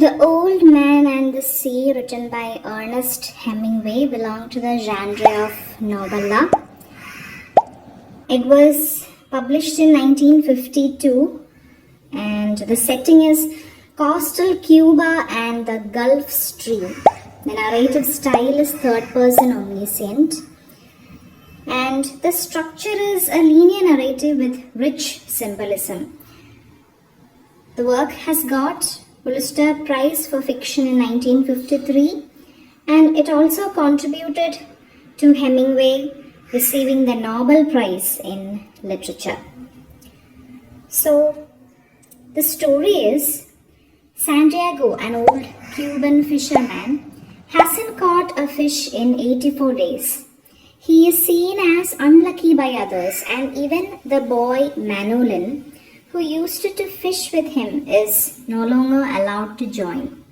The Old Man and the Sea, written by Ernest Hemingway, belonged to the genre of novella. It was published in 1952, and the setting is coastal Cuba and the Gulf Stream. The narrative style is third-person omniscient, and the structure is a linear narrative with rich symbolism. The work has got Pulitzer Prize for Fiction in 1953, and it also contributed to Hemingway receiving the Nobel Prize in Literature. So, the story is Santiago, an old Cuban fisherman, hasn't caught a fish in 84 days. He is seen as unlucky by others, and even the boy Manolin, who used to fish with him, is no longer allowed to join.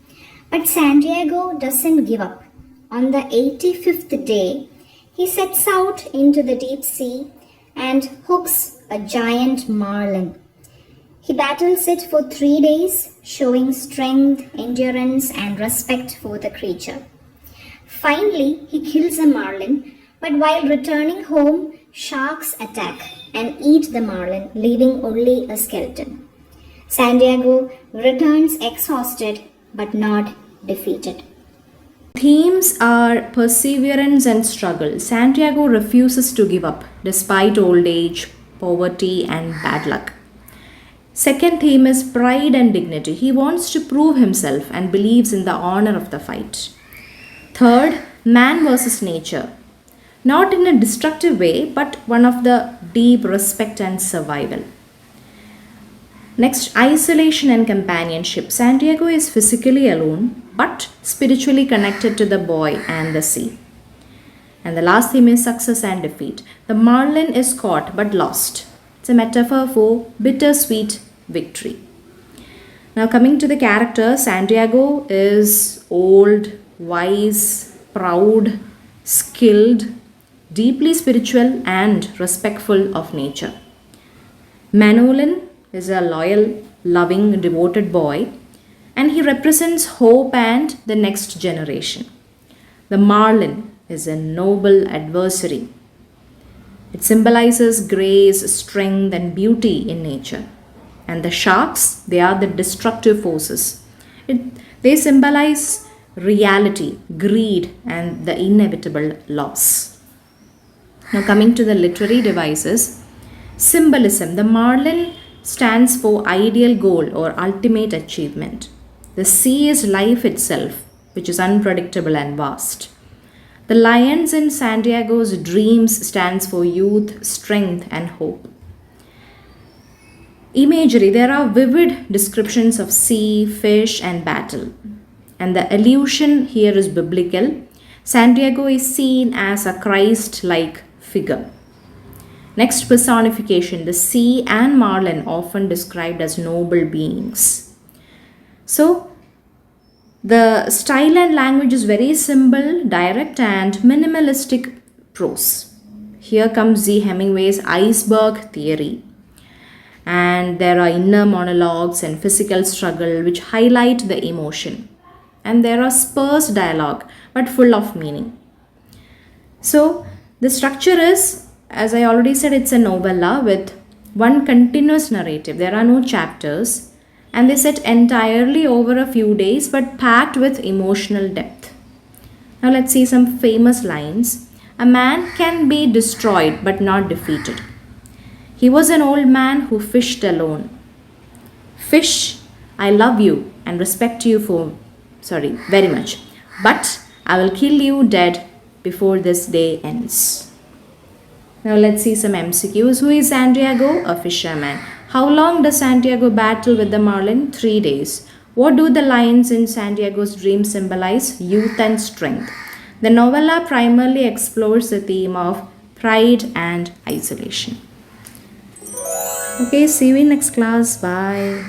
But Santiago doesn't give up. On the 85th day, he sets out into the deep sea and hooks a giant marlin. He battles it for 3 days, showing strength, endurance, and respect for the creature. Finally, he kills a marlin, but while returning home, sharks attack and eat the marlin, leaving only a skeleton. Santiago returns exhausted but not defeated. Themes are perseverance and struggle. Santiago refuses to give up despite old age, poverty, and bad luck. Second theme is pride and dignity. He wants to prove himself and believes in the honor of the fight. Third, man versus nature. Not in a destructive way, but one of the deep respect and survival. Next, isolation and companionship. Santiago is physically alone, but spiritually connected to the boy and the sea. And the last theme is success and defeat. The marlin is caught but lost. It's a metaphor for bittersweet victory. Now coming to the character, Santiago is old, wise, proud, skilled, deeply spiritual and respectful of nature. Manolin is a loyal, loving, devoted boy, and he represents hope and the next generation. The marlin is a noble adversary. It symbolizes grace, strength, and beauty in nature. And the sharks, they are the destructive forces. They symbolize reality, greed, and the inevitable loss. Now coming to the literary devices, symbolism. The marlin stands for ideal goal or ultimate achievement. The sea is life itself, which is unpredictable and vast. The lions in Santiago's dreams stands for youth, strength, and hope. Imagery. There are vivid descriptions of sea, fish, and battle. And the allusion here is biblical. Santiago is seen as a Christ-like figure. Next, personification. The sea and marlin often described as noble beings. So, the style and language is very simple, direct, and minimalistic prose. Here comes the Hemingway's iceberg theory. And there are inner monologues and physical struggle which highlight the emotion. And there are sparse dialogue but full of meaning. So, the structure is, as I already said, it's a novella with one continuous narrative. There are no chapters, and they set entirely over a few days but packed with emotional depth. Now let's see some famous lines. A man can be destroyed but not defeated. He was an old man who fished alone. Fish, I love you and respect you very much, but I will kill you dead before this day ends. Now let's see some MCQs. Who is Santiago? A fisherman. How long does Santiago battle with the marlin? 3 days. What do the lions in Santiago's dream symbolize? Youth and strength. The novella primarily explores the theme of pride and isolation. Okay, see you in next class. Bye.